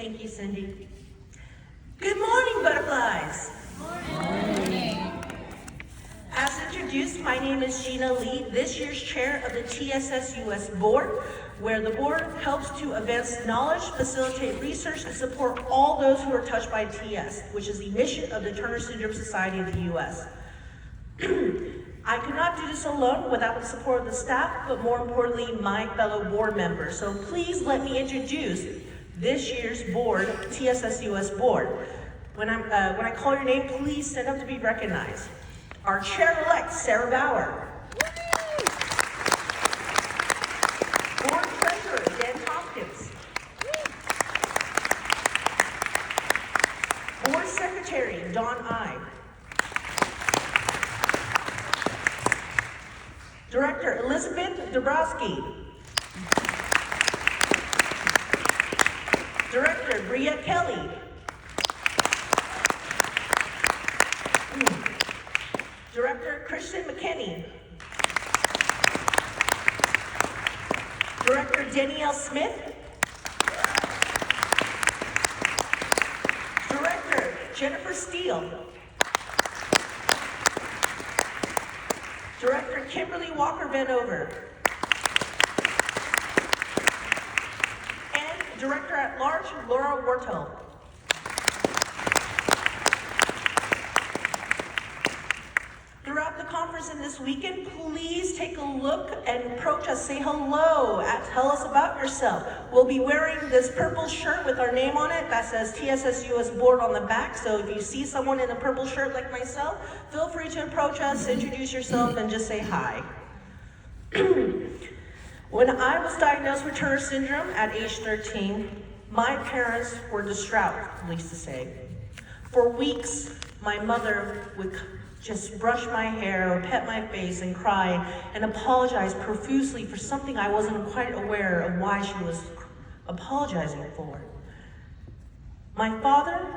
Thank you, Cindy. Good morning, butterflies. Morning. As introduced, my name is Gina Lee, this year's chair of the TSSUS board, where the board helps to advance knowledge, facilitate research, and support all those who are touched by TS, which is the mission of the Turner Syndrome Society of the U.S. I could not do this alone without the support of the staff, but more importantly, my fellow board members. So please let me introduce this year's board, TSSUS board. When I call your name, please stand up to be recognized. Our chair-elect, Sarah Bauer. Board treasurer, Dan Tompkins. Board secretary, Dawn I. Director, Elizabeth Dabrowski. Director, Briette Kelly. Director, Christian McKinney. Director, Danielle Smith. Director, Jennifer Steele. Director, Kimberly Walker Vanover. And Director at Large, Laura Wertel. Throughout the conference and this weekend, please take a look and approach us, say hello, tell us about yourself. We'll be wearing this purple shirt with our name on it that says TSSUS board on the back, so if you see someone in a purple shirt like myself, feel free to approach us, introduce yourself, and just say hi. When I was diagnosed with Turner syndrome at age 13, my parents were distraught, needless to say. For weeks, my mother would just brush my hair or pet my face and cry and apologize profusely for something I wasn't quite aware of why she was apologizing for. My father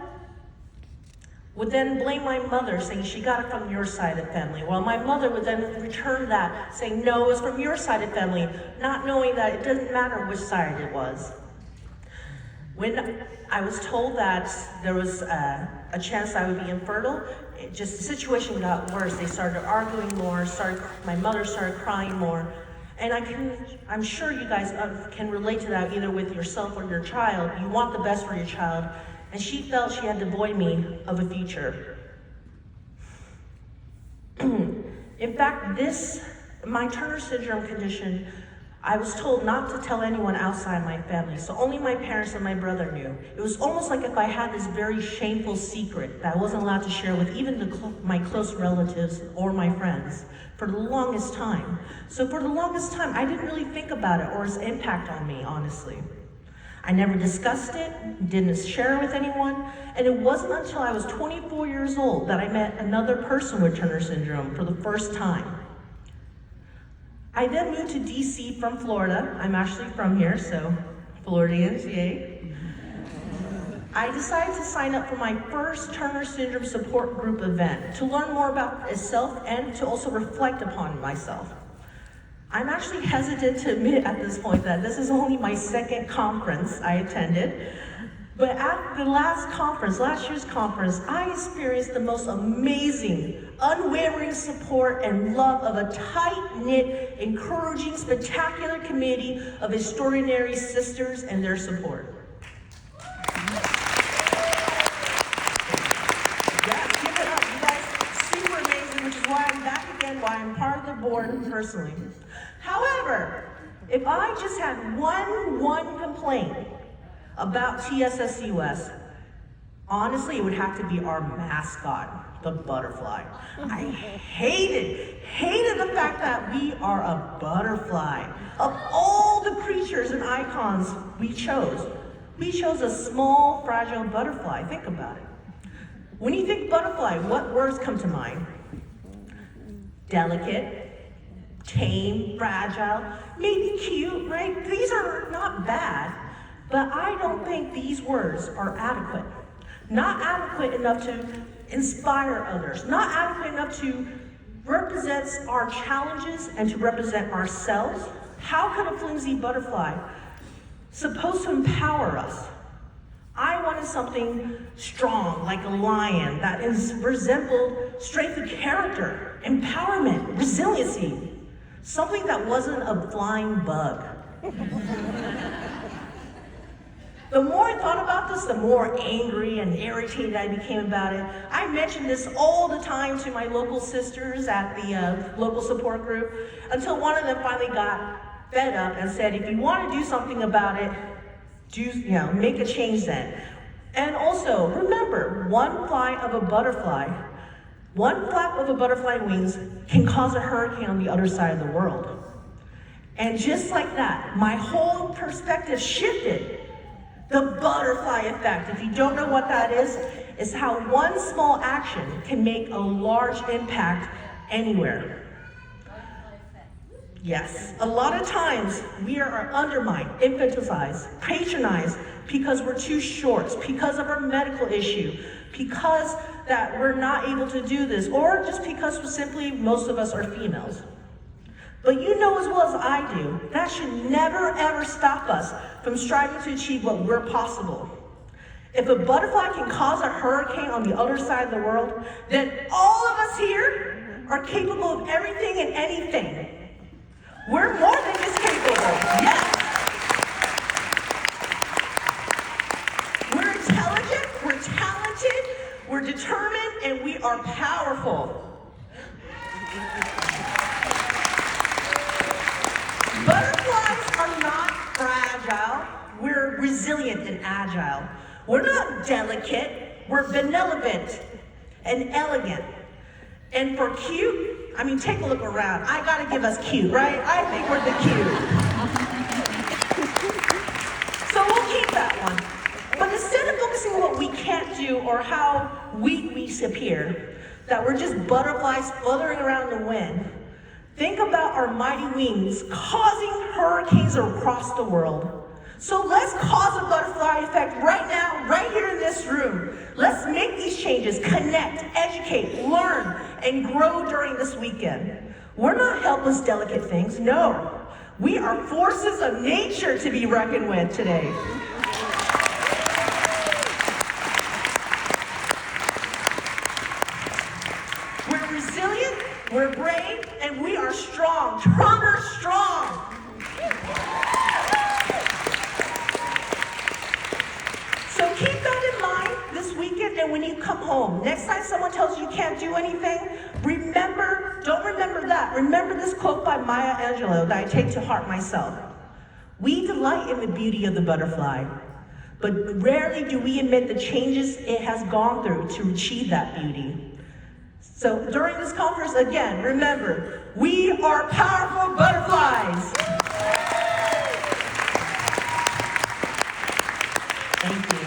would then blame my mother, saying she got it from your side of the family, while my mother would then return that, saying no, it was from your side of the family, not knowing that it didn't matter which side it was. When I was told that there was a chance I would be infertile, the situation got worse. They started arguing more, my mother started crying more. And I'm sure you guys can relate to that either with yourself or your child. You want the best for your child. And she felt she had devoid me of a future. In fact, my Turner syndrome condition, I was told not to tell anyone outside my family, so only my parents and my brother knew. It was almost like if I had this very shameful secret that I wasn't allowed to share with even my close relatives or my friends for the longest time. So for the longest time, I didn't really think about it or its impact on me, honestly. I never discussed it, didn't share it with anyone, and it wasn't until I was 24 years old that I met another person with Turner syndrome for the first time. I then moved to DC from Florida. I'm actually from here, so Floridians, yay. I decided to sign up for my first Turner Syndrome support group event to learn more about itself and to also reflect upon myself. I'm actually hesitant to admit at this point that this is only my second conference I attended. But at the last year's conference, I experienced the most amazing, unwavering support and love of a tight-knit, encouraging, spectacular community of extraordinary sisters and their support. Yeah, give it up, you guys, super amazing, which is why I'm back again, why I'm part of the board personally. However, if I just had one complaint about TSSUS, honestly, it would have to be our mascot, the butterfly. I hated the fact that we are a butterfly. Of all the creatures and icons we chose a small, fragile butterfly. Think about it. When you think butterfly, what words come to mind? Delicate, tame, fragile, maybe cute, right? These are not bad. But I don't think these words are adequate. Not adequate enough to inspire others. Not adequate enough to represent our challenges and to represent ourselves. How could a flimsy butterfly supposed to empower us I wanted something strong, like a lion, that resembled strength of character, empowerment, resiliency. Something that wasn't a flying bug. The more I thought about this, the more angry and irritated I became about it. I mentioned this all the time to my local sisters at the local support group, until one of them finally got fed up and said, if you want to do something about it, make a change then. And also, remember, one flap of a butterfly wings can cause a hurricane on the other side of the world. And just like that, my whole perspective shifted. The butterfly effect, if you don't know what that is how one small action can make a large impact anywhere. Yes, a lot of times we are undermined, infantilized, patronized because we're too short, because of our medical issue, because that we're not able to do this, or just because most of us are females. But you know as well as I do, that should never ever stop us from striving to achieve what we're possible. If a butterfly can cause a hurricane on the other side of the world, then all of us here are capable of everything and anything. We're more than just capable, yes. We're intelligent, we're talented, we're determined, and we are powerful. Butterflies are not fragile, we're resilient and agile. We're not delicate, we're benevolent and elegant. And for cute, take a look around. I gotta give us cute, right? I think we're the cute. So we'll keep that one. But instead of focusing on what we can't do or how weak we appear, that we're just butterflies fluttering around the wind, think about our mighty wings causing hurricanes across the world. So let's cause a butterfly effect right now, right here in this room. Let's make these changes, connect, educate, learn, and grow during this weekend. We're not helpless, delicate things, no. We are forces of nature to be reckoned with today. We're resilient, we're brave, and we are strong. Stronger, strong. So keep that in mind this weekend and when you come home. Next time someone tells you can't do anything, don't remember that. Remember this quote by Maya Angelou that I take to heart myself. We delight in the beauty of the butterfly, but rarely do we admit the changes it has gone through to achieve that beauty. So during this conference, again, remember, we are powerful butterflies. Thank you.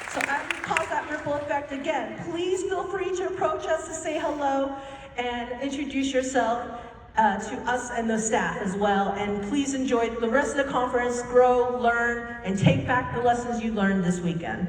So as we cause that ripple effect again, please feel free to approach us to say hello and introduce yourself to us and the staff as well. And please enjoy the rest of the conference, grow, learn, and take back the lessons you learned this weekend.